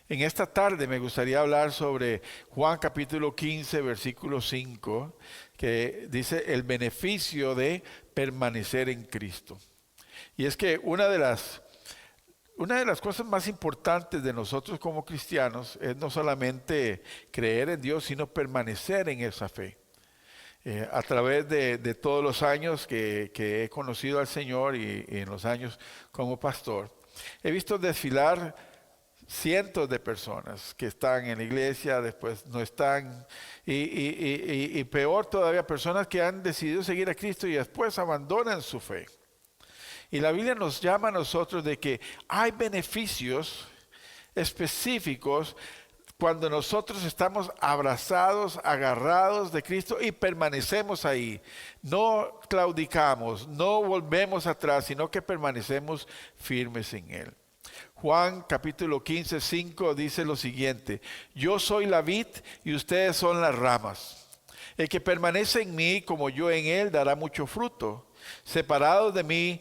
En esta tarde me gustaría hablar sobre Juan capítulo 15, versículo 5, que dice el beneficio de permanecer en Cristo. Y es que una de las cosas más importantes de nosotros como cristianos es no solamente creer en Dios, sino permanecer en esa fe. A través de todos los años que he conocido al Señor y en los años como pastor, he visto desfilar cientos de personas que están en la iglesia, después no están, y peor todavía, personas que han decidido seguir a Cristo y después abandonan su fe. Y la Biblia nos llama a nosotros de que hay beneficios específicos cuando nosotros estamos abrazados, agarrados de Cristo y permanecemos ahí. No claudicamos, no volvemos atrás, sino que permanecemos firmes en Él. Juan capítulo 15, 5 dice lo siguiente: yo soy la vid y ustedes son las ramas. El que permanece en mí como yo en él dará mucho fruto. Separados de mí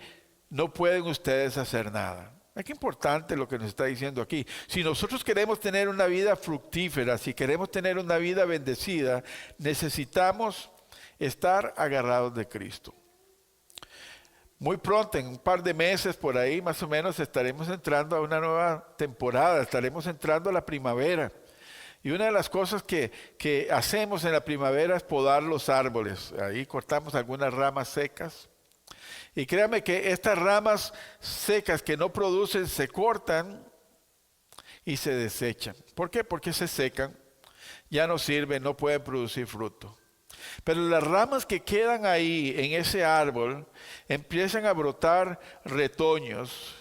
no pueden ustedes hacer nada. Qué importante lo que nos está diciendo aquí. Si nosotros queremos tener una vida fructífera, si queremos tener una vida bendecida, necesitamos estar agarrados de Cristo. Muy pronto, en un par de meses por ahí más o menos, estaremos entrando a una nueva temporada, estaremos entrando a la primavera. Y una de las cosas que hacemos en la primavera es podar los árboles. Ahí cortamos algunas ramas secas. Y créame que estas ramas secas que no producen se cortan y se desechan. ¿Por qué? Porque se secan, ya no sirven, no pueden producir fruto. Pero las ramas que quedan ahí en ese árbol empiezan a brotar retoños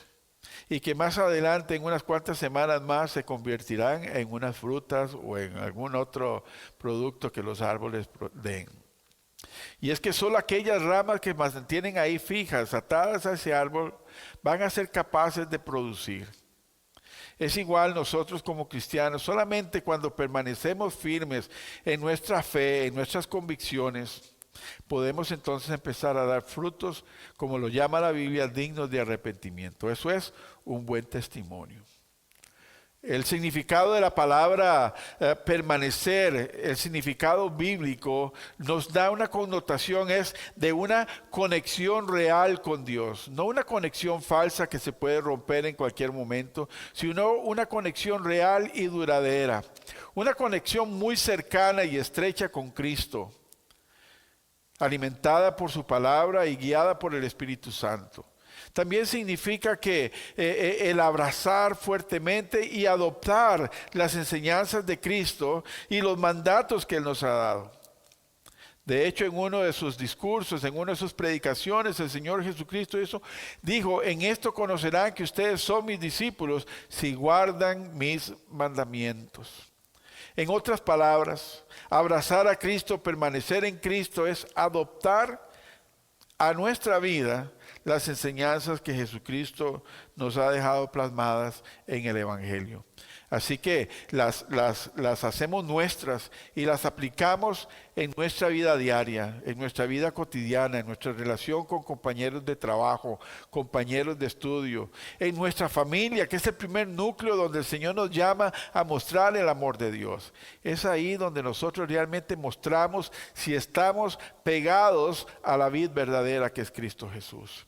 y que más adelante, en unas cuantas semanas más, se convertirán en unas frutas o en algún otro producto que los árboles den. Y es que solo aquellas ramas que mantienen ahí fijas, atadas a ese árbol, van a ser capaces de producir. Es igual nosotros como cristianos, solamente cuando permanecemos firmes en nuestra fe, en nuestras convicciones, podemos entonces empezar a dar frutos, como lo llama la Biblia, dignos de arrepentimiento. Eso es un buen testimonio. El significado de la palabra permanecer, el significado bíblico, nos da una connotación, es de una conexión real con Dios. No una conexión falsa que se puede romper en cualquier momento, sino una conexión real y duradera. Una conexión muy cercana y estrecha con Cristo, alimentada por su palabra y guiada por el Espíritu Santo. También significa que el abrazar fuertemente y adoptar las enseñanzas de Cristo y los mandatos que Él nos ha dado. De hecho, en uno de sus discursos, en una de sus predicaciones, el Señor Jesucristo dijo: en esto conocerán que ustedes son mis discípulos si guardan mis mandamientos. En otras palabras, abrazar a Cristo, permanecer en Cristo, es adoptar a nuestra vida las enseñanzas que Jesucristo nos ha dejado plasmadas en el Evangelio. Así que las hacemos nuestras y las aplicamos en nuestra vida diaria, en nuestra vida cotidiana, en nuestra relación con compañeros de trabajo, compañeros de estudio, en nuestra familia, que es el primer núcleo donde el Señor nos llama a mostrar el amor de Dios. Es ahí donde nosotros realmente mostramos si estamos pegados a la vid verdadera que es Cristo Jesús.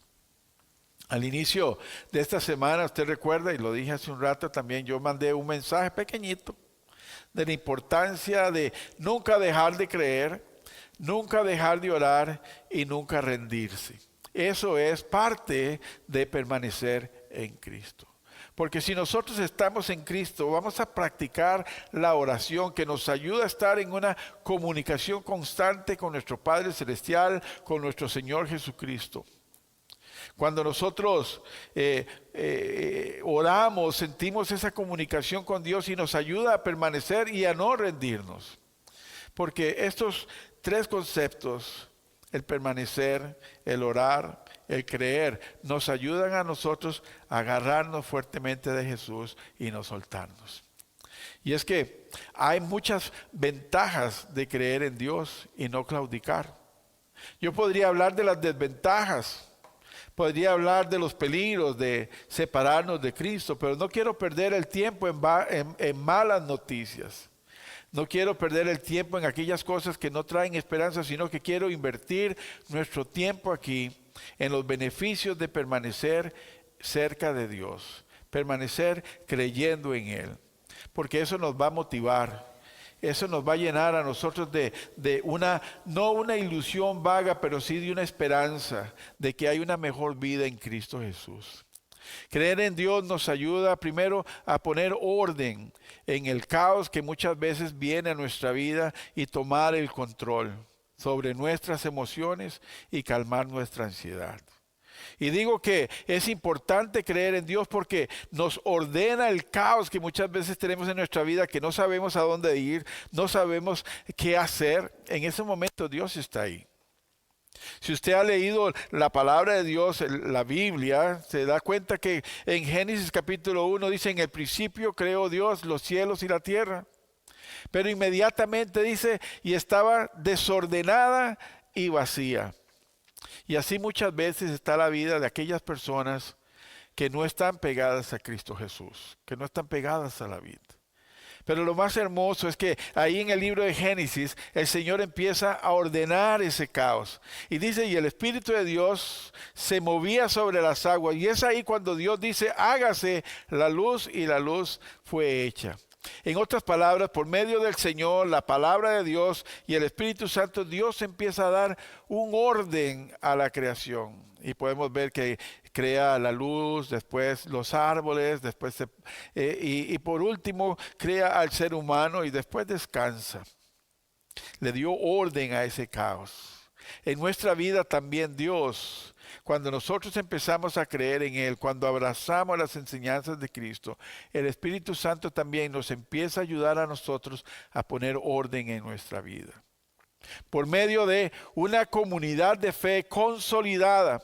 Al inicio de esta semana, usted recuerda, y lo dije hace un rato también, yo mandé un mensaje pequeñito de la importancia de nunca dejar de creer, nunca dejar de orar y nunca rendirse. Eso es parte de permanecer en Cristo. Porque si nosotros estamos en Cristo, vamos a practicar la oración que nos ayuda a estar en una comunicación constante con nuestro Padre Celestial, con nuestro Señor Jesucristo. Cuando nosotros oramos, sentimos esa comunicación con Dios y nos ayuda a permanecer y a no rendirnos. Porque estos tres conceptos, el permanecer, el orar, el creer, nos ayudan a nosotros a agarrarnos fuertemente de Jesús y no soltarnos. Y es que hay muchas ventajas de creer en Dios y no claudicar. Yo podría hablar de las desventajas. Podría hablar de los peligros de separarnos de Cristo, pero no quiero perder el tiempo en malas noticias. No quiero perder el tiempo en aquellas cosas que no traen esperanza, sino que quiero invertir nuestro tiempo aquí en los beneficios de permanecer cerca de Dios, permanecer creyendo en Él, porque eso nos va a motivar. Eso nos va a llenar a nosotros de no una ilusión vaga, pero sí de una esperanza de que hay una mejor vida en Cristo Jesús. Creer en Dios nos ayuda primero a poner orden en el caos que muchas veces viene a nuestra vida y tomar el control sobre nuestras emociones y calmar nuestra ansiedad. Y digo que es importante creer en Dios porque nos ordena el caos que muchas veces tenemos en nuestra vida, que no sabemos a dónde ir, no sabemos qué hacer. En ese momento Dios está ahí. Si usted ha leído la palabra de Dios, la Biblia, se da cuenta que en Génesis capítulo 1 dice: en el principio creó Dios los cielos y la tierra. Pero inmediatamente dice: y estaba desordenada y vacía. Y así muchas veces está la vida de aquellas personas que no están pegadas a Cristo Jesús, que no están pegadas a la vida. Pero lo más hermoso es que ahí en el libro de Génesis el Señor empieza a ordenar ese caos. Y dice: y el Espíritu de Dios se movía sobre las aguas. Y es ahí cuando Dios dice: hágase la luz, y la luz fue hecha. En otras palabras, por medio del Señor, la palabra de Dios y el Espíritu Santo, Dios empieza a dar un orden a la creación. Y podemos ver que crea la luz, después los árboles, y por último crea al ser humano y después descansa. Le dio orden a ese caos. En nuestra vida también Dios, cuando nosotros empezamos a creer en Él, cuando abrazamos las enseñanzas de Cristo, el Espíritu Santo también nos empieza a ayudar a nosotros a poner orden en nuestra vida. Por medio de una comunidad de fe consolidada,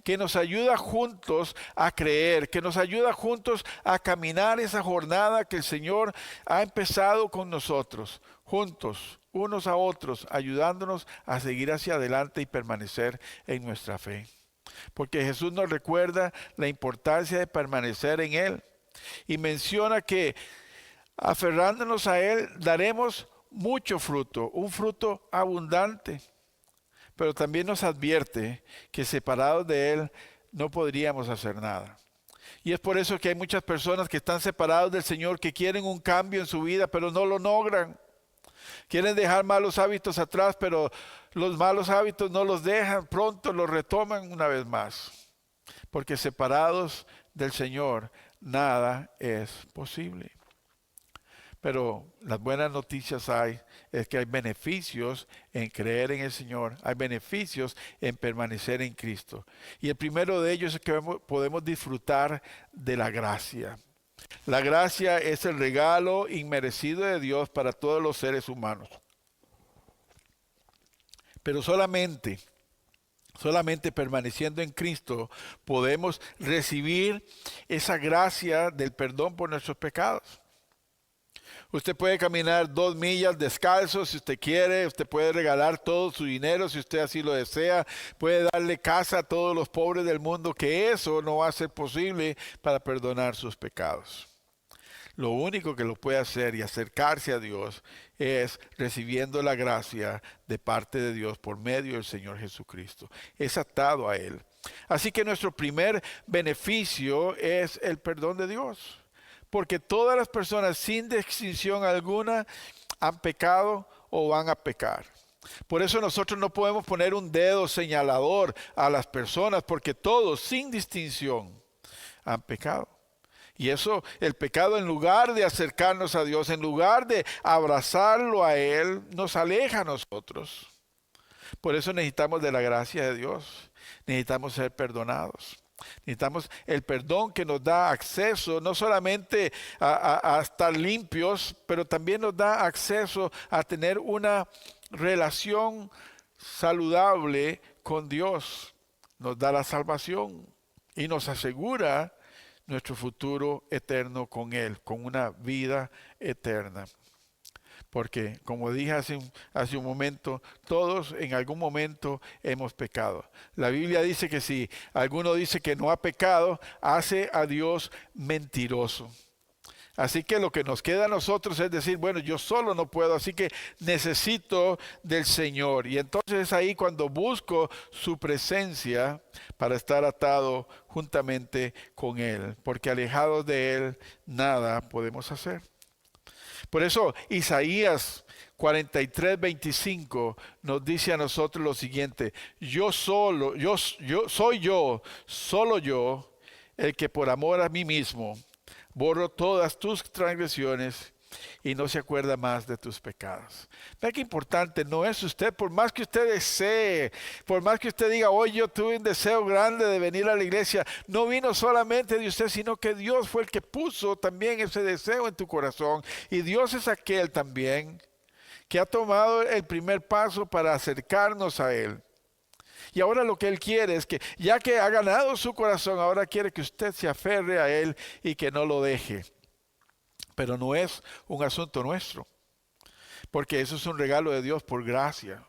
que nos ayuda juntos a creer, que nos ayuda juntos a caminar esa jornada que el Señor ha empezado con nosotros, juntos, unos a otros, ayudándonos a seguir hacia adelante y permanecer en nuestra fe. Porque Jesús nos recuerda la importancia de permanecer en Él y menciona que aferrándonos a Él daremos mucho fruto, un fruto abundante. Pero también nos advierte que separados de Él no podríamos hacer nada. Y es por eso que hay muchas personas que están separados del Señor, que quieren un cambio en su vida, pero no lo logran. Quieren dejar malos hábitos atrás, pero los malos hábitos no los dejan, pronto los retoman una vez más. Porque separados del Señor, nada es posible. Pero las buenas noticias es que hay beneficios en creer en el Señor, hay beneficios en permanecer en Cristo. Y el primero de ellos es que podemos disfrutar de la gracia. La gracia es el regalo inmerecido de Dios para todos los seres humanos. Pero solamente permaneciendo en Cristo podemos recibir esa gracia del perdón por nuestros pecados. Usted puede caminar 2 millas descalzo si usted quiere, usted puede regalar todo su dinero si usted así lo desea, puede darle casa a todos los pobres del mundo, que eso no va a ser posible para perdonar sus pecados. Lo único que lo puede hacer y acercarse a Dios es recibiendo la gracia de parte de Dios por medio del Señor Jesucristo. Es atado a Él. Así que nuestro primer beneficio es el perdón de Dios. Porque todas las personas, sin distinción alguna, han pecado o van a pecar. Por eso nosotros no podemos poner un dedo señalador a las personas, porque todos, sin distinción, han pecado. Y eso, el pecado, en lugar de acercarnos a Dios, en lugar de abrazarlo a Él, nos aleja a nosotros. Por eso necesitamos de la gracia de Dios. Necesitamos ser perdonados. Necesitamos el perdón que nos da acceso no solamente a estar limpios, pero también nos da acceso a tener una relación saludable con Dios. Nos da la salvación y nos asegura nuestro futuro eterno con Él, con una vida eterna. Porque, como dije hace un momento, todos en algún momento hemos pecado. La Biblia dice que si alguno dice que no ha pecado, hace a Dios mentiroso. Así que lo que nos queda a nosotros es decir, bueno, yo solo no puedo, así que necesito del Señor. Y entonces es ahí cuando busco su presencia para estar atado juntamente con Él. Porque alejados de Él, nada podemos hacer. Por eso Isaías 43:25 nos dice a nosotros lo siguiente: solo yo, el que por amor a mí mismo borro todas tus transgresiones y no se acuerda más de tus pecados. Vea qué importante, no es usted, por más que usted desee, por más que usted diga, hoy yo tuve un deseo grande de venir a la iglesia, no vino solamente de usted, sino que Dios fue el que puso también ese deseo en tu corazón. Y Dios es aquel también que ha tomado el primer paso para acercarnos a Él. Y ahora lo que Él quiere es que, ya que ha ganado su corazón, ahora quiere que usted se aferre a Él y que no lo deje. Pero no es un asunto nuestro, porque eso es un regalo de Dios por gracia.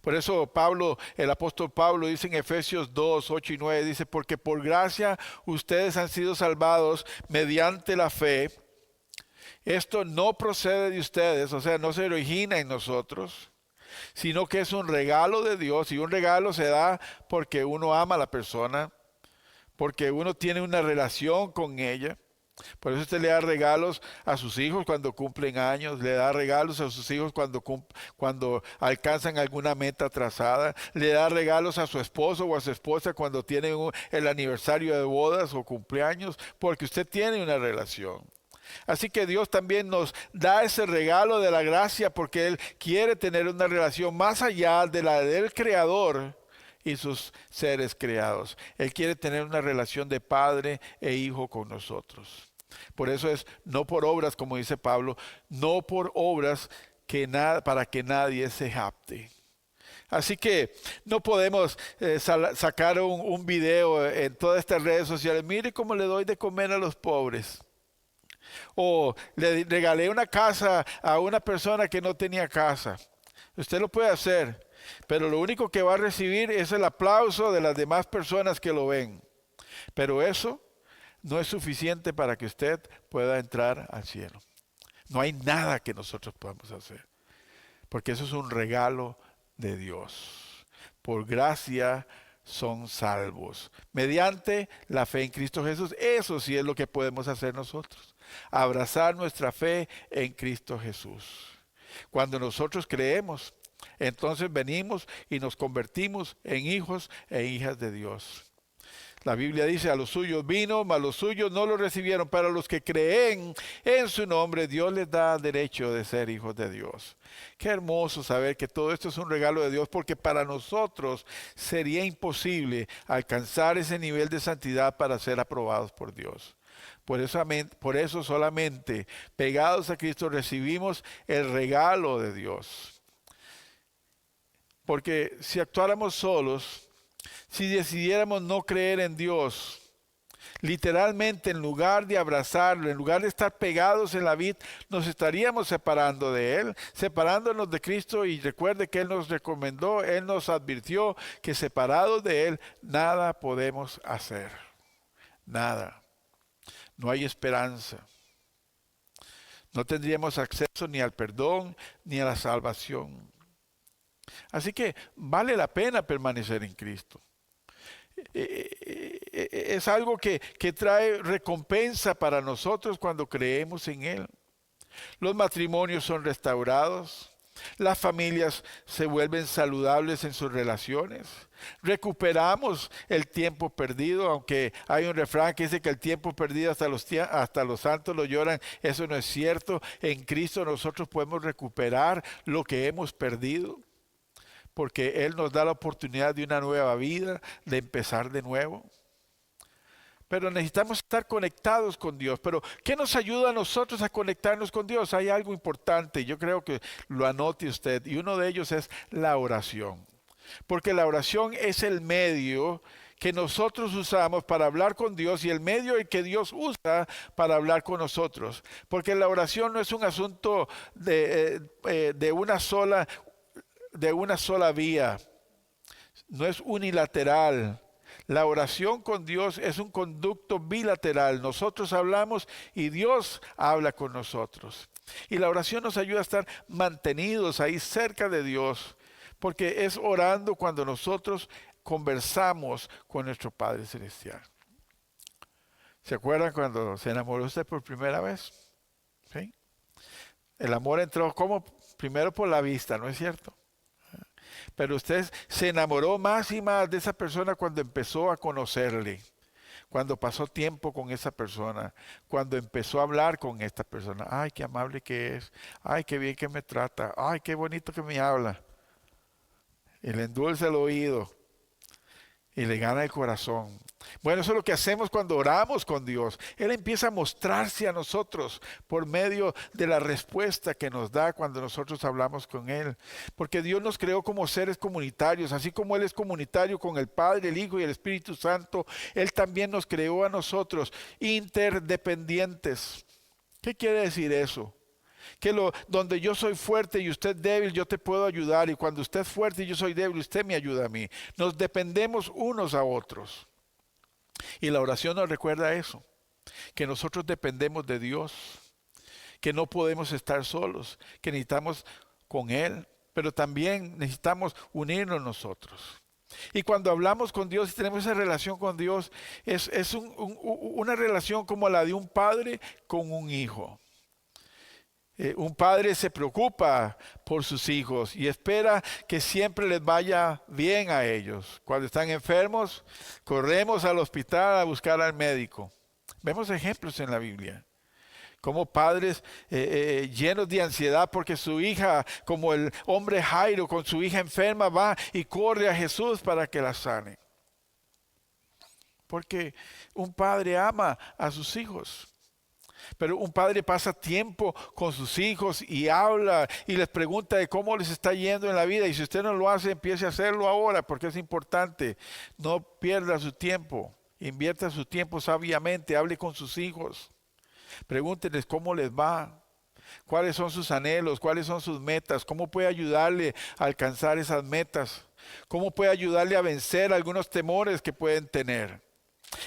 Por eso Pablo, el apóstol Pablo dice en Efesios 2:8 y 9, dice, porque por gracia ustedes han sido salvados mediante la fe. Esto no procede de ustedes, o sea, no se origina en nosotros, sino que es un regalo de Dios, y un regalo se da porque uno ama a la persona, porque uno tiene una relación con ella. Por eso usted le da regalos a sus hijos cuando cumplen años, le da regalos a sus hijos cuando alcanzan alguna meta trazada, le da regalos a su esposo o a su esposa cuando tienen el aniversario de bodas o cumpleaños, porque usted tiene una relación. Así que Dios también nos da ese regalo de la gracia porque Él quiere tener una relación más allá de la del Creador y sus seres creados. Él quiere tener una relación de padre e hijo con nosotros. Por eso es no por obras, como dice Pablo, no por obras para que nadie se jacte. Así que no podemos sacar un video en todas estas redes sociales. Mire cómo le doy de comer a los pobres. O le regalé una casa a una persona que no tenía casa. Usted lo puede hacer, pero lo único que va a recibir es el aplauso de las demás personas que lo ven. Pero eso no es suficiente para que usted pueda entrar al cielo. No hay nada que nosotros podamos hacer, porque eso es un regalo de Dios. Por gracia son salvos, mediante la fe en Cristo Jesús. Eso sí es lo que podemos hacer nosotros, abrazar nuestra fe en Cristo Jesús. Cuando nosotros creemos, entonces venimos y nos convertimos en hijos e hijas de Dios. La Biblia dice, a los suyos vino, mas los suyos no lo recibieron. Para los que creen en su nombre, Dios les da derecho de ser hijos de Dios. Qué hermoso saber que todo esto es un regalo de Dios, porque para nosotros sería imposible alcanzar ese nivel de santidad para ser aprobados por Dios. Por eso solamente pegados a Cristo recibimos el regalo de Dios. Porque si actuáramos solos, si decidiéramos no creer en Dios, literalmente en lugar de abrazarlo, en lugar de estar pegados en la vid, nos estaríamos separando de Él, separándonos de Cristo. Y recuerde que Él nos recomendó, Él nos advirtió que separados de Él nada podemos hacer. Nada. No hay esperanza. No tendríamos acceso ni al perdón ni a la salvación. Así que vale la pena permanecer en Cristo. Es algo que trae recompensa para nosotros cuando creemos en Él. Los matrimonios son restaurados. Las familias se vuelven saludables en sus relaciones. Recuperamos el tiempo perdido, aunque hay un refrán que dice que el tiempo perdido hasta los santos lo lloran. Eso no es cierto. En Cristo nosotros podemos recuperar lo que hemos perdido, porque Él nos da la oportunidad de una nueva vida, de empezar de nuevo. Pero necesitamos estar conectados con Dios. Pero ¿qué nos ayuda a nosotros a conectarnos con Dios? Hay algo importante, yo creo que lo anote usted, y uno de ellos es la oración. Porque la oración es el medio que nosotros usamos para hablar con Dios y el medio que Dios usa para hablar con nosotros. Porque la oración no es un asunto de una sola vía, no es unilateral. La oración con Dios es un conducto bilateral. Nosotros hablamos y Dios habla con nosotros. Y la oración nos ayuda a estar mantenidos ahí cerca de Dios, porque es orando cuando nosotros conversamos con nuestro Padre Celestial. ¿Se acuerdan cuando se enamoró usted por primera vez? ¿Sí? El amor entró como primero por la vista, ¿no es cierto? Pero usted se enamoró más y más de esa persona cuando empezó a conocerle, cuando pasó tiempo con esa persona, cuando empezó a hablar con esta persona. Ay, qué amable que es. Ay, qué bien que me trata. Ay, qué bonito que me habla. Y le endulza el oído y le gana el corazón. Bueno, eso es lo que hacemos cuando oramos con Dios. Él empieza a mostrarse a nosotros por medio de la respuesta que nos da cuando nosotros hablamos con Él. Porque Dios nos creó como seres comunitarios, así como Él es comunitario con el Padre, el Hijo y el Espíritu Santo. Él también nos creó a nosotros interdependientes. ¿Qué quiere decir eso? Que donde yo soy fuerte y usted débil, yo te puedo ayudar. Y cuando usted es fuerte y yo soy débil, usted me ayuda a mí. Nos dependemos unos a otros. Y la oración nos recuerda eso, que nosotros dependemos de Dios, que no podemos estar solos, que necesitamos con Él, pero también necesitamos unirnos nosotros. Y cuando hablamos con Dios y tenemos esa relación con Dios, es una relación como la de un padre con un hijo. Un padre se preocupa por sus hijos y espera que siempre les vaya bien a ellos. Cuando están enfermos, corremos al hospital a buscar al médico. Vemos ejemplos en la Biblia. Como padres llenos de ansiedad porque su hija, como el hombre Jairo con su hija enferma, va y corre a Jesús para que la sane. Porque un padre ama a sus hijos. Pero un padre pasa tiempo con sus hijos y habla y les pregunta de cómo les está yendo en la vida. Y si usted no lo hace, empiece a hacerlo ahora porque es importante. No pierda su tiempo, invierta su tiempo sabiamente, hable con sus hijos. Pregúntenles cómo les va, cuáles son sus anhelos, cuáles son sus metas, cómo puede ayudarle a alcanzar esas metas, cómo puede ayudarle a vencer algunos temores que pueden tener.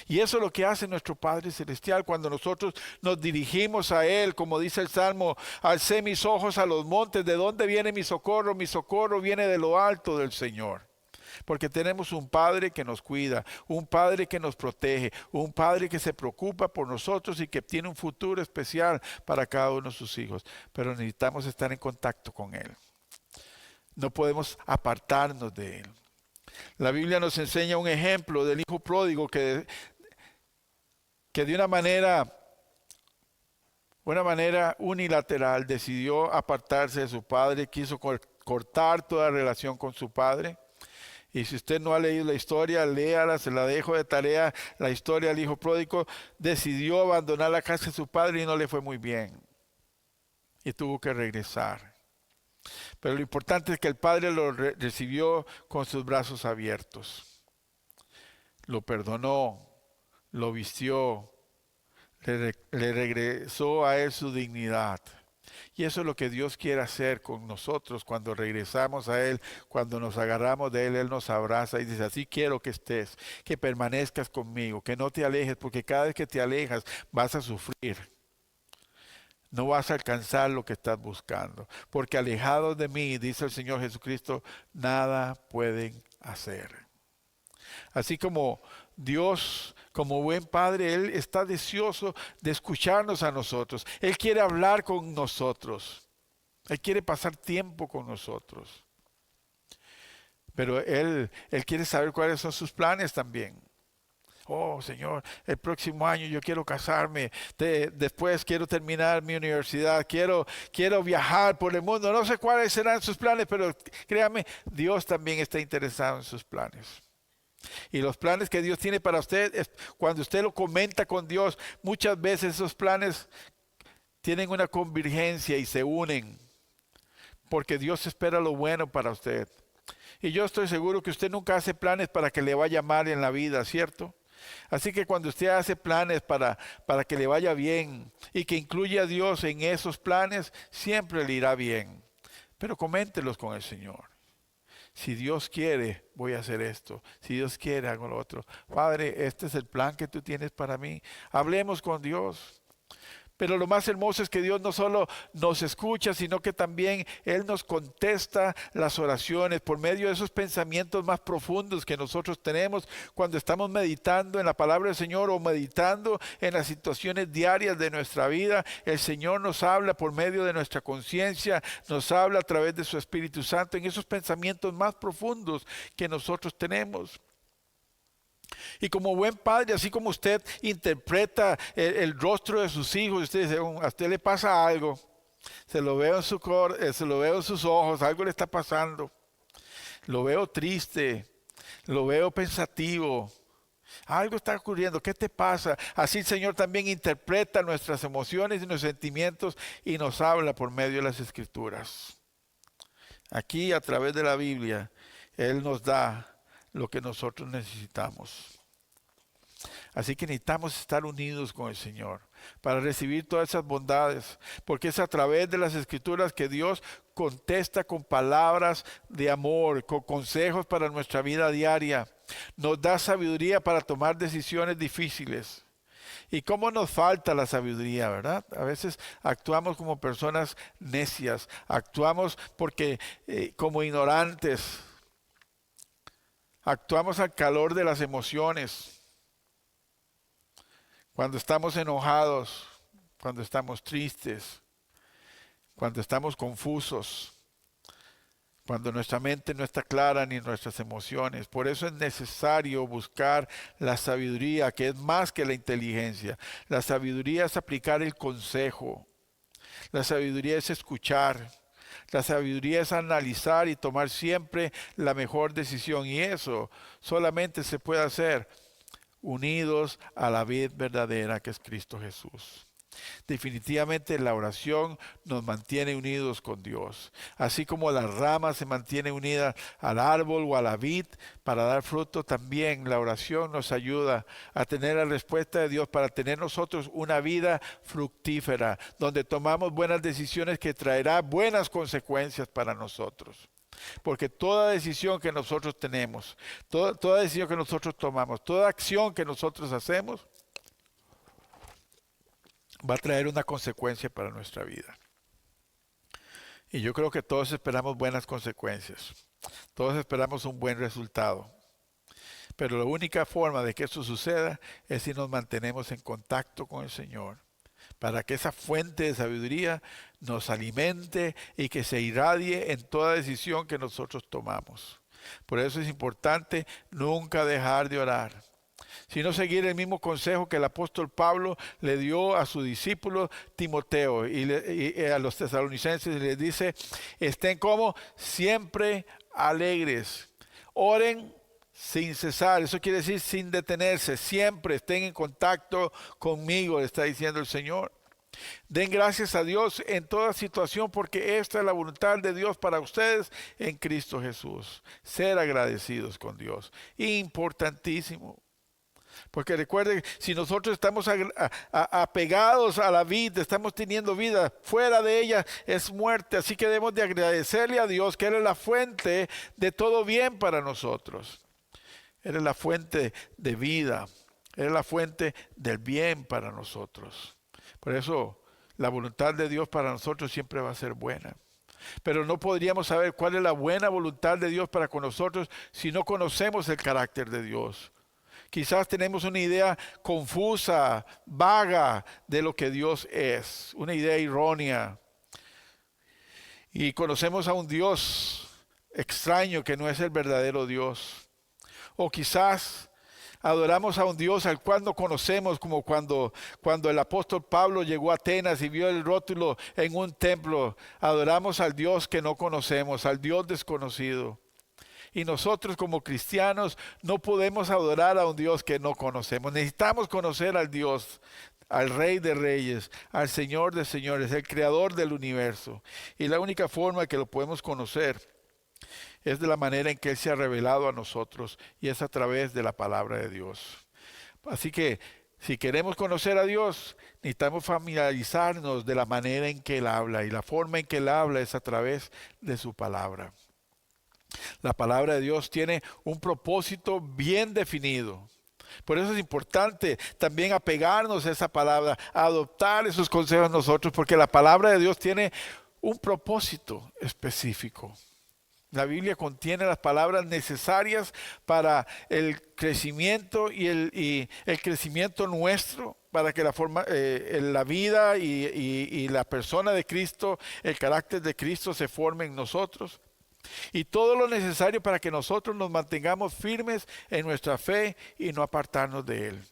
Y eso es lo que hace nuestro Padre Celestial cuando nosotros nos dirigimos a Él, como dice el Salmo, alcé mis ojos a los montes, ¿de dónde viene mi socorro? Mi socorro viene de lo alto del Señor. Porque tenemos un Padre que nos cuida, un Padre que nos protege, un Padre que se preocupa por nosotros y que tiene un futuro especial para cada uno de sus hijos. Pero necesitamos estar en contacto con Él. No podemos apartarnos de Él. La Biblia nos enseña un ejemplo del hijo pródigo que de una manera unilateral decidió apartarse de su padre, quiso cortar toda relación con su padre. Y si usted no ha leído la historia, léala, se la dejo de tarea. La historia del hijo pródigo decidió abandonar la casa de su padre y no le fue muy bien. Y tuvo que regresar. Pero lo importante es que el padre lo recibió con sus brazos abiertos. Lo perdonó, lo vistió, le regresó a él su dignidad. Y eso es lo que Dios quiere hacer con nosotros cuando regresamos a Él, cuando nos agarramos de Él, Él nos abraza y dice, así quiero que estés, que permanezcas conmigo, que no te alejes, porque cada vez que te alejas vas a sufrir. No vas a alcanzar lo que estás buscando, porque alejados de mí, dice el Señor Jesucristo, nada pueden hacer. Así como Dios, como buen Padre, Él está deseoso de escucharnos a nosotros. Él quiere hablar con nosotros. Él quiere pasar tiempo con nosotros. Pero Él quiere saber cuáles son sus planes también. Oh, Señor, el próximo año yo quiero casarme, después quiero terminar mi universidad, quiero viajar por el mundo. No sé cuáles serán sus planes, pero créame, Dios también está interesado en sus planes. Y los planes que Dios tiene para usted, cuando usted lo comenta con Dios, muchas veces esos planes tienen una convergencia y se unen, porque Dios espera lo bueno para usted. Y yo estoy seguro que usted nunca hace planes para que le vaya mal en la vida, ¿cierto? Así que cuando usted hace planes para que le vaya bien y que incluya a Dios en esos planes, siempre le irá bien. Pero coméntelos con el Señor. Si Dios quiere, voy a hacer esto. Si Dios quiere, hago lo otro. Padre, este es el plan que tú tienes para mí. Hablemos con Dios. Pero lo más hermoso es que Dios no solo nos escucha, sino que también Él nos contesta las oraciones por medio de esos pensamientos más profundos que nosotros tenemos cuando estamos meditando en la palabra del Señor o meditando en las situaciones diarias de nuestra vida. El Señor nos habla por medio de nuestra conciencia, nos habla a través de su Espíritu Santo en esos pensamientos más profundos que nosotros tenemos. Y como buen padre, así como usted interpreta el rostro de sus hijos, usted dice, a usted le pasa algo, se lo veo se lo veo en sus ojos, algo le está pasando, lo veo triste, lo veo pensativo, algo está ocurriendo, ¿qué te pasa? Así el Señor también interpreta nuestras emociones y nuestros sentimientos y nos habla por medio de las Escrituras. Aquí a través de la Biblia, Él nos da lo que nosotros necesitamos. Así que necesitamos estar unidos con el Señor para recibir todas esas bondades, porque es a través de las Escrituras que Dios contesta con palabras de amor, con consejos para nuestra vida diaria. Nos da sabiduría para tomar decisiones difíciles. ¿Y cómo nos falta la sabiduría, verdad? A veces actuamos como personas necias, actuamos como ignorantes, actuamos al calor de las emociones. Cuando estamos enojados, cuando estamos tristes, cuando estamos confusos, cuando nuestra mente no está clara ni nuestras emociones. Por eso es necesario buscar la sabiduría, que es más que la inteligencia. La sabiduría es aplicar el consejo. La sabiduría es escuchar. La sabiduría es analizar y tomar siempre la mejor decisión. Y eso solamente se puede hacer unidos a la vid verdadera que es Cristo Jesús. Definitivamente la oración nos mantiene unidos con Dios. Así como la rama se mantiene unida al árbol o a la vid para dar fruto, también la oración nos ayuda a tener la respuesta de Dios para tener nosotros una vida fructífera, donde tomamos buenas decisiones que traerá buenas consecuencias para nosotros. Porque toda decisión que nosotros tenemos, toda decisión que nosotros tomamos, toda acción que nosotros hacemos, va a traer una consecuencia para nuestra vida. Y yo creo que todos esperamos buenas consecuencias. Todos esperamos un buen resultado. Pero la única forma de que esto suceda es si nos mantenemos en contacto con el Señor, para que esa fuente de sabiduría nos alimente y que se irradie en toda decisión que nosotros tomamos. Por eso es importante nunca dejar de orar, sino seguir el mismo consejo que el apóstol Pablo le dio a su discípulo Timoteo y a los tesalonicenses. Les dice, estén como siempre alegres, oren sin cesar, eso quiere decir sin detenerse, siempre estén en contacto conmigo, le está diciendo el Señor. Den gracias a Dios en toda situación porque esta es la voluntad de Dios para ustedes en Cristo Jesús. Ser agradecidos con Dios, importantísimo. Porque recuerden, si nosotros estamos apegados a la vida, estamos teniendo vida, fuera de ella es muerte. Así que debemos de agradecerle a Dios que Él es la fuente de todo bien para nosotros. Él es la fuente de vida. Él es la fuente del bien para nosotros. Por eso la voluntad de Dios para nosotros siempre va a ser buena. Pero no podríamos saber cuál es la buena voluntad de Dios para con nosotros si no conocemos el carácter de Dios. Quizás tenemos una idea confusa, vaga de lo que Dios es, una idea errónea. Y conocemos a un Dios extraño que no es el verdadero Dios. O quizás adoramos a un Dios al cual no conocemos, como cuando el apóstol Pablo llegó a Atenas y vio el rótulo en un templo. Adoramos al Dios que no conocemos, al Dios desconocido. Y nosotros como cristianos no podemos adorar a un Dios que no conocemos. Necesitamos conocer al Dios, al Rey de Reyes, al Señor de Señores, el Creador del universo. Y la única forma que lo podemos conocer es de la manera en que Él se ha revelado a nosotros y es a través de la palabra de Dios. Así que si queremos conocer a Dios, necesitamos familiarizarnos de la manera en que Él habla, y la forma en que Él habla es a través de su palabra. La palabra de Dios tiene un propósito bien definido. Por eso es importante también apegarnos a esa palabra, a adoptar esos consejos nosotros, porque la palabra de Dios tiene un propósito específico. La Biblia contiene las palabras necesarias para el crecimiento y el crecimiento nuestro, para que la vida y la persona de Cristo, el carácter de Cristo se forme en nosotros. Y todo lo necesario para que nosotros nos mantengamos firmes en nuestra fe y no apartarnos de Él.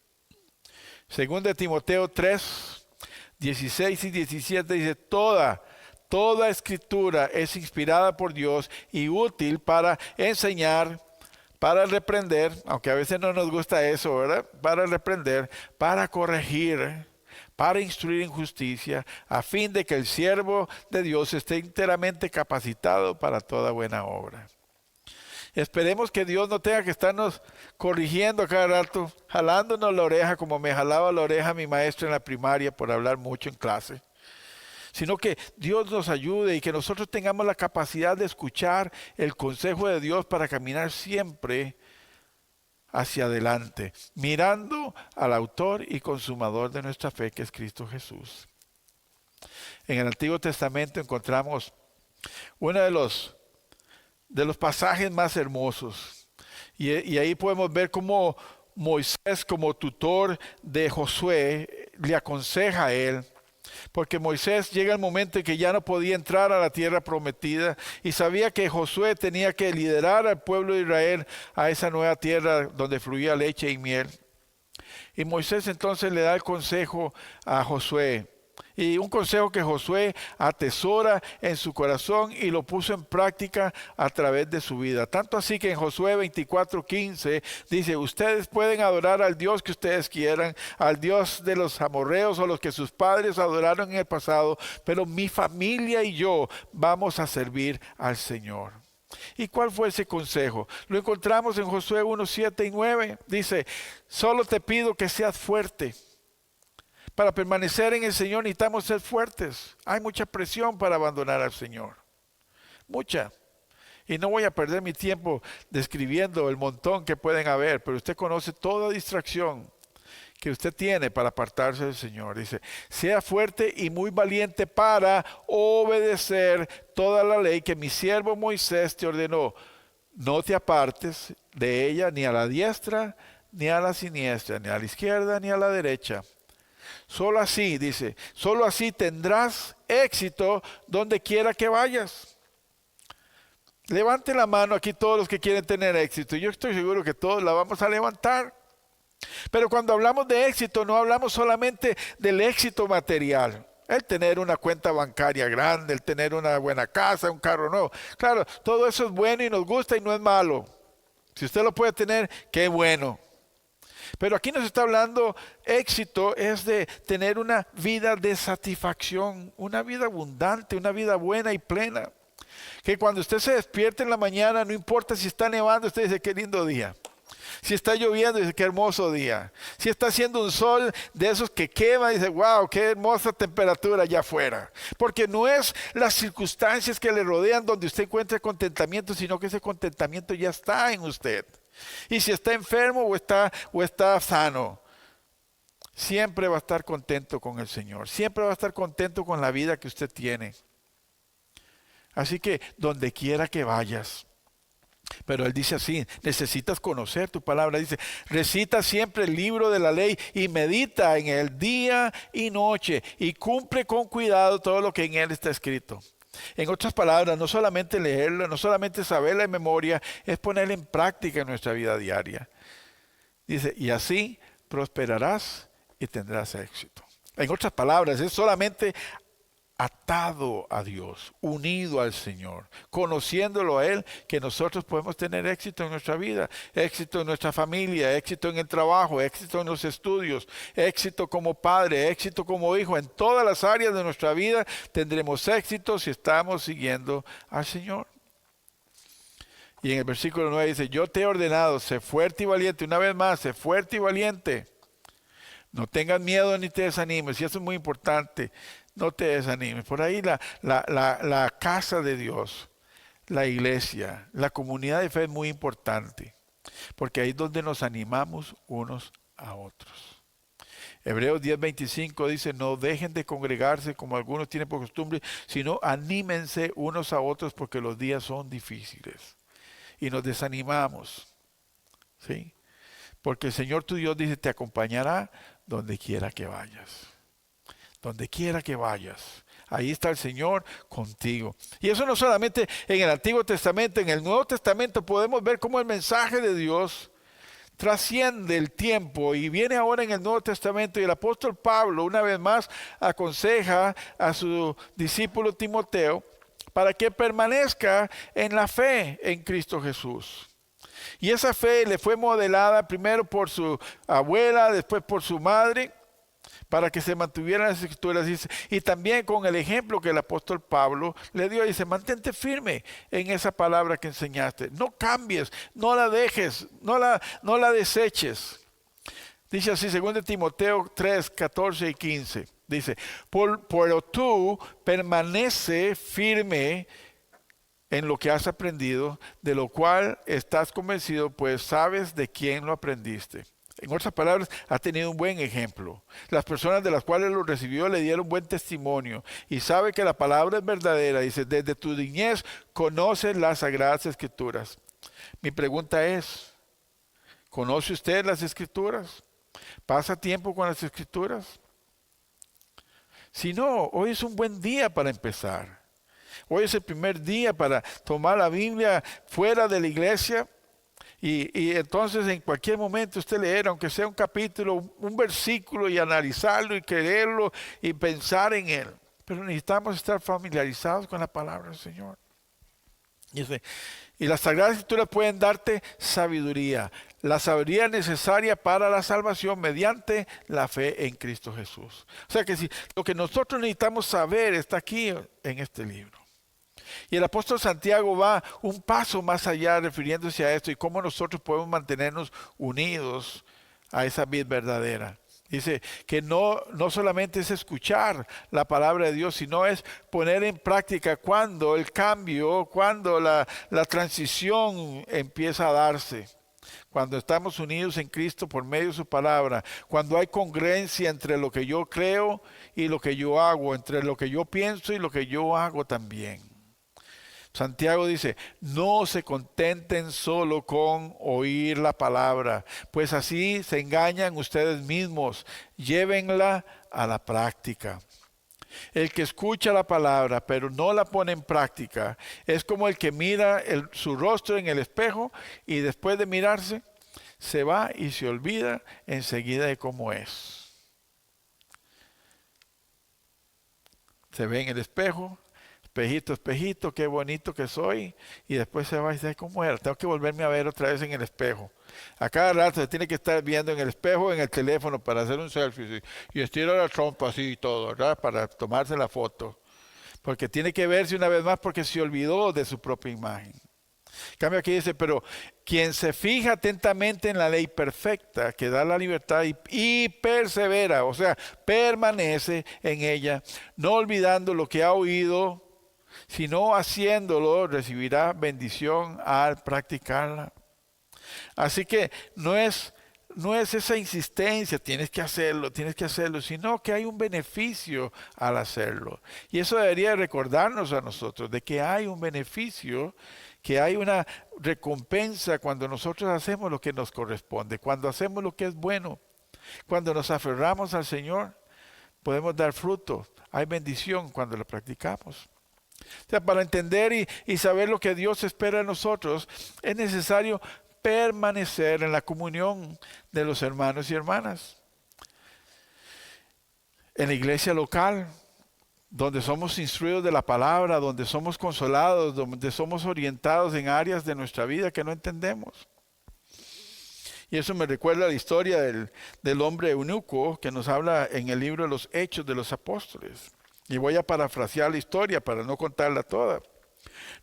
Según de Timoteo 3, 16 y 17 dice, Toda escritura es inspirada por Dios y útil para enseñar, para reprender, aunque a veces no nos gusta eso, ¿verdad? Para reprender, para corregir, para instruir en justicia, a fin de que el siervo de Dios esté enteramente capacitado para toda buena obra. Esperemos que Dios no tenga que estarnos corrigiendo cada rato, jalándonos la oreja como me jalaba la oreja mi maestro en la primaria por hablar mucho en clase. Sino que Dios nos ayude y que nosotros tengamos la capacidad de escuchar el consejo de Dios para caminar siempre hacia adelante, mirando al autor y consumador de nuestra fe, que es Cristo Jesús. En el Antiguo Testamento encontramos uno de los pasajes más hermosos. Y ahí podemos ver cómo Moisés, como tutor de Josué, le aconseja a él. Porque Moisés llega el momento en que ya no podía entrar a la tierra prometida y sabía que Josué tenía que liderar al pueblo de Israel a esa nueva tierra donde fluía leche y miel. Y Moisés entonces le da el consejo a Josué. Y un consejo que Josué atesora en su corazón y lo puso en práctica a través de su vida. Tanto así que en Josué 24:15 dice, ustedes pueden adorar al Dios que ustedes quieran, al Dios de los amorreos o los que sus padres adoraron en el pasado, pero mi familia y yo vamos a servir al Señor. ¿Y cuál fue ese consejo? Lo encontramos en Josué 1:7 y 9. Dice, solo te pido que seas fuerte. Para permanecer en el Señor necesitamos ser fuertes. Hay mucha presión para abandonar al Señor. Mucha. Y no voy a perder mi tiempo describiendo el montón que pueden haber, pero usted conoce toda distracción que usted tiene para apartarse del Señor. Dice, sea fuerte y muy valiente para obedecer toda la ley que mi siervo Moisés te ordenó. No te apartes de ella ni a la diestra, ni a la siniestra, ni a la izquierda, ni a la derecha. Solo así, dice, solo así tendrás éxito donde quiera que vayas. Levanten la mano aquí todos los que quieren tener éxito. Yo estoy seguro que todos la vamos a levantar. Pero cuando hablamos de éxito, no hablamos solamente del éxito material. El tener una cuenta bancaria grande, el tener una buena casa, un carro nuevo. Claro, todo eso es bueno y nos gusta y no es malo. Si usted lo puede tener, qué bueno. Pero aquí nos está hablando, éxito es de tener una vida de satisfacción, una vida abundante, una vida buena y plena. Que cuando usted se despierte en la mañana, no importa si está nevando, usted dice, qué lindo día. Si está lloviendo, dice, qué hermoso día. Si está haciendo un sol de esos que quema, dice, wow, qué hermosa temperatura allá afuera. Porque no es las circunstancias que le rodean donde usted encuentra contentamiento, sino que ese contentamiento ya está en usted. Y si está enfermo o está sano, siempre va a estar contento con el Señor. Siempre va a estar contento con la vida que usted tiene. Así que donde quiera que vayas. Pero Él dice así, necesitas conocer tu palabra. Dice, recita siempre el libro de la ley y medita en él día y noche y cumple con cuidado todo lo que en él está escrito. En otras palabras, no solamente leerlo, no solamente saberla de memoria, es ponerla en práctica en nuestra vida diaria. Dice, y así prosperarás y tendrás éxito. En otras palabras, es solamente atado a Dios, unido al Señor, conociéndolo a Él, que nosotros podemos tener éxito en nuestra vida, éxito en nuestra familia, éxito en el trabajo, éxito en los estudios, éxito como padre, éxito como hijo. En todas las áreas de nuestra vida tendremos éxito si estamos siguiendo al Señor. Y en el versículo 9 dice, yo te he ordenado, sé fuerte y valiente. Una vez más, sé fuerte y valiente. No tengas miedo ni te desanimes. Y eso es muy importante. No te desanimes. Por ahí la casa de Dios, la iglesia, la comunidad de fe es muy importante. Porque ahí es donde nos animamos unos a otros. Hebreos 10:25 dice, no dejen de congregarse como algunos tienen por costumbre, sino anímense unos a otros porque los días son difíciles. Y nos desanimamos, ¿sí? Porque el Señor tu Dios dice, te acompañará donde quiera que vayas. Donde quiera que vayas. Ahí está el Señor contigo. Y eso no solamente en el Antiguo Testamento, en el Nuevo Testamento podemos ver cómo el mensaje de Dios trasciende el tiempo y viene ahora en el Nuevo Testamento. Y el apóstol Pablo una vez más aconseja a su discípulo Timoteo para que permanezca en la fe en Cristo Jesús. Y esa fe le fue modelada primero por su abuela, después por su madre, para que se mantuvieran las escrituras. Y también con el ejemplo que el apóstol Pablo le dio, dice, mantente firme en esa palabra que enseñaste. No cambies, no la dejes, no la deseches. Dice así, 2 Timoteo 3, 14 y 15. Dice, pero tú permanece firme en lo que has aprendido, de lo cual estás convencido, pues sabes de quién lo aprendiste. En otras palabras, has tenido un buen ejemplo. Las personas de las cuales lo recibió le dieron buen testimonio y sabe que la palabra es verdadera. Dice, desde tu niñez conoces las sagradas escrituras. Mi pregunta es, ¿conoce usted las escrituras? ¿Pasa tiempo con las escrituras? Si no, hoy es un buen día para empezar. Hoy es el primer día para tomar la Biblia fuera de la iglesia y entonces en cualquier momento usted leer, aunque sea un capítulo, un versículo y analizarlo y quererlo y pensar en él. Pero necesitamos estar familiarizados con la palabra del Señor. Y las Sagradas Escrituras pueden darte sabiduría, la sabiduría necesaria para la salvación mediante la fe en Cristo Jesús. O sea que si lo que nosotros necesitamos saber está aquí en este libro. Y el apóstol Santiago va un paso más allá refiriéndose a esto y cómo nosotros podemos mantenernos unidos a esa vida verdadera. Dice que no solamente es escuchar la palabra de Dios, sino es poner en práctica cuando el cambio, cuando la transición empieza a darse. Cuando estamos unidos en Cristo por medio de su palabra, cuando hay congruencia entre lo que yo creo y lo que yo hago, entre lo que yo pienso y lo que yo hago también. Santiago dice, no se contenten solo con oír la palabra, pues así se engañan ustedes mismos, llévenla a la práctica. El que escucha la palabra pero no la pone en práctica es como el que mira su rostro en el espejo y después de mirarse se va y se olvida enseguida de cómo es. Se ve en el espejo, espejito, espejito, qué bonito que soy, y después se va y dice, ¿cómo era? Tengo que volverme a ver otra vez en el espejo. A cada rato se tiene que estar viendo en el espejo o en el teléfono para hacer un selfie, y estira la trompa así y todo, ¿verdad? Para tomarse la foto. Porque tiene que verse una vez más porque se olvidó de su propia imagen. En cambio aquí dice, pero quien se fija atentamente en la ley perfecta que da la libertad y persevera, o sea, permanece en ella, no olvidando lo que ha oído, sino haciéndolo, recibirá bendición al practicarla. Así que no es esa insistencia, tienes que hacerlo, sino que hay un beneficio al hacerlo. Y eso debería recordarnos a nosotros de que hay un beneficio, que hay una recompensa cuando nosotros hacemos lo que nos corresponde, cuando hacemos lo que es bueno, cuando nos aferramos al Señor, podemos dar fruto. Hay bendición cuando lo practicamos. O sea, para entender y saber lo que Dios espera de nosotros, es necesario permanecer en la comunión de los hermanos y hermanas. En la iglesia local, donde somos instruidos de la palabra, donde somos consolados, donde somos orientados en áreas de nuestra vida que no entendemos. Y eso me recuerda la historia del hombre eunuco que nos habla en el libro de los Hechos de los Apóstoles. Y voy a parafrasear la historia para no contarla toda.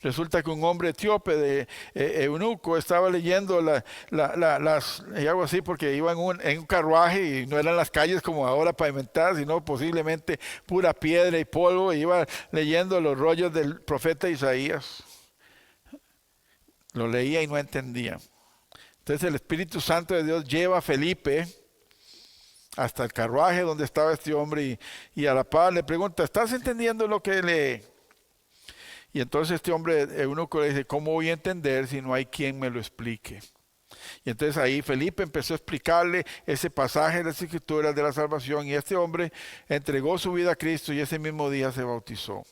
Resulta que un hombre etíope de eunuco estaba leyendo y hago así porque iba en un carruaje y no eran las calles como ahora pavimentadas, sino posiblemente pura piedra y polvo, y iba leyendo los rollos del profeta Isaías. Lo leía y no entendía. Entonces el Espíritu Santo de Dios lleva a Felipe hasta el carruaje donde estaba este hombre y a la par le pregunta, ¿estás entendiendo lo que lee? Y entonces este hombre eunuco le dice, ¿cómo voy a entender si no hay quien me lo explique? Y entonces ahí Felipe empezó a explicarle ese pasaje de las Escrituras de la salvación, y este hombre entregó su vida a Cristo y ese mismo día se bautizó.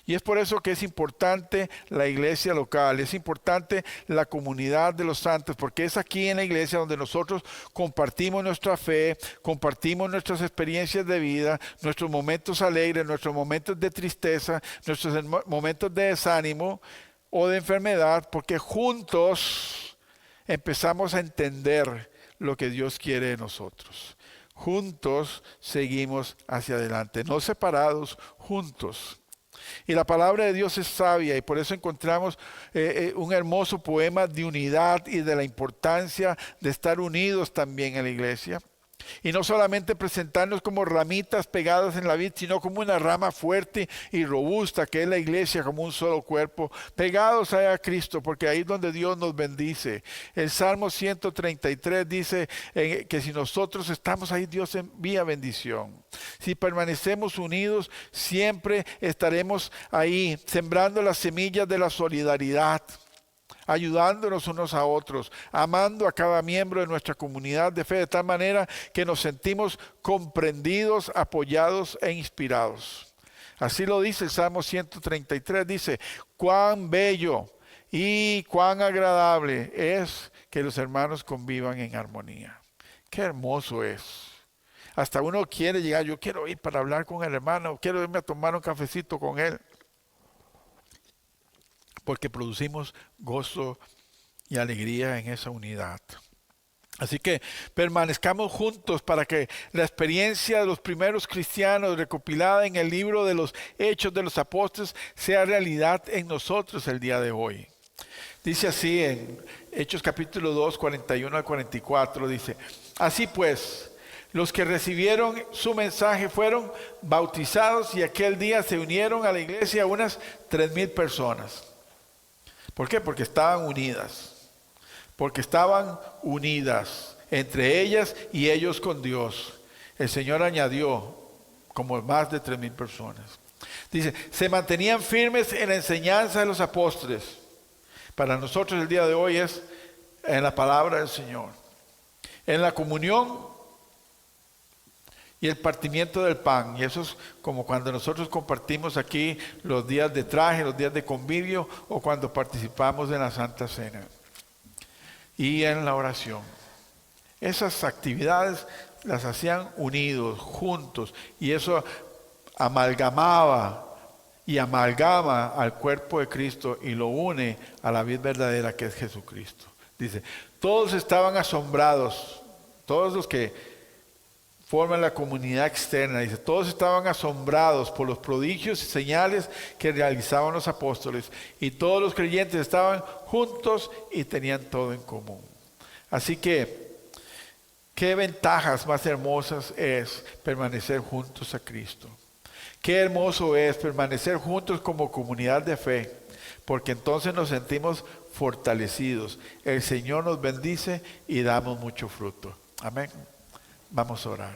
Y es por eso que es importante la iglesia local, es importante la comunidad de los santos, porque es aquí en la iglesia donde nosotros compartimos nuestra fe, compartimos nuestras experiencias de vida, nuestros momentos alegres, nuestros momentos de tristeza, nuestros momentos de desánimo o de enfermedad, porque juntos empezamos a entender lo que Dios quiere de nosotros. Juntos seguimos hacia adelante, no separados, juntos. Y la palabra de Dios es sabia, y por eso encontramos un hermoso poema de unidad y de la importancia de estar unidos también en la iglesia. Y no solamente presentarnos como ramitas pegadas en la vid, sino como una rama fuerte y robusta que es la iglesia, como un solo cuerpo, pegados a Cristo, porque ahí es donde Dios nos bendice. El Salmo 133 dice que si nosotros estamos ahí, Dios envía bendición. Si permanecemos unidos, siempre estaremos ahí sembrando las semillas de la solidaridad, ayudándonos unos a otros, amando a cada miembro de nuestra comunidad de fe de tal manera que nos sentimos comprendidos, apoyados e inspirados. Así lo dice el Salmo 133, dice, cuán bello y cuán agradable es que los hermanos convivan en armonía. Qué hermoso es. Hasta uno quiere llegar, yo quiero ir para hablar con el hermano, quiero irme a tomar un cafecito con él. Porque producimos gozo y alegría en esa unidad. Así que permanezcamos juntos para que la experiencia de los primeros cristianos recopilada en el libro de los Hechos de los Apóstoles sea realidad en nosotros el día de hoy. Dice así en Hechos capítulo 2, 41 al 44, dice, así pues, los que recibieron su mensaje fueron bautizados y aquel día se unieron a la iglesia unas 3,000 personas. ¿Por qué? Porque estaban unidas. Porque estaban unidas entre ellas y ellos con Dios. El Señor añadió como más de 3,000 personas. Dice, se mantenían firmes en la enseñanza de los apóstoles. Para nosotros el día de hoy es en la palabra del Señor. En la comunión y el partimiento del pan. Y eso es como cuando nosotros compartimos aquí los días de traje, los días de convivio, o cuando participamos en la Santa Cena. Y en la oración. Esas actividades las hacían unidos, juntos, y eso amalgamaba y amalgama al cuerpo de Cristo y lo une a la vida verdadera que es Jesucristo. Dice, todos estaban asombrados, todos los que forman la comunidad externa, dice, todos estaban asombrados por los prodigios y señales que realizaban los apóstoles, y todos los creyentes estaban juntos y tenían todo en común. Así que, qué ventajas más hermosas es permanecer juntos a Cristo. Qué hermoso es permanecer juntos como comunidad de fe, porque entonces nos sentimos fortalecidos. El Señor nos bendice y damos mucho fruto. Amén. Vamos a orar.